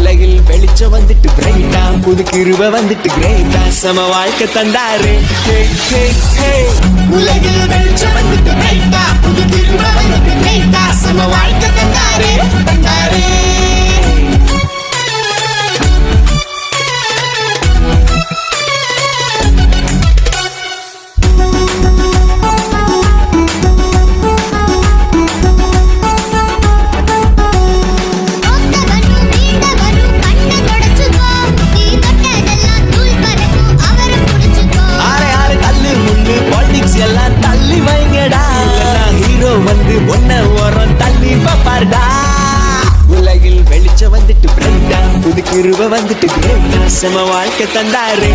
உலகில் வெளிச்சம் வந்துட்டு பிரைட்டா, புது கிருப வந்துட்டு கிரேட்டா, சம வாழ்க்கை தந்தாரு. உலகில் வெளிச்சம் வந்துட்டு பிரைட்டா, புது கிருப வந்துட்டு கிரேட்டா, சம வாழ்க்கை தந்தாரு. எல்லாம் தள்ளி வைங்கடா, ஹீரோ வந்து ஒன்ன ஓரம் தள்ளி பாப்பார்டா. உலகில் வெளிச்சம் வந்துட்டு பிரைட்டா, புது கிருப வந்துட்டு கிரேட்டா, சம வாழ்க்கை தந்தாரு.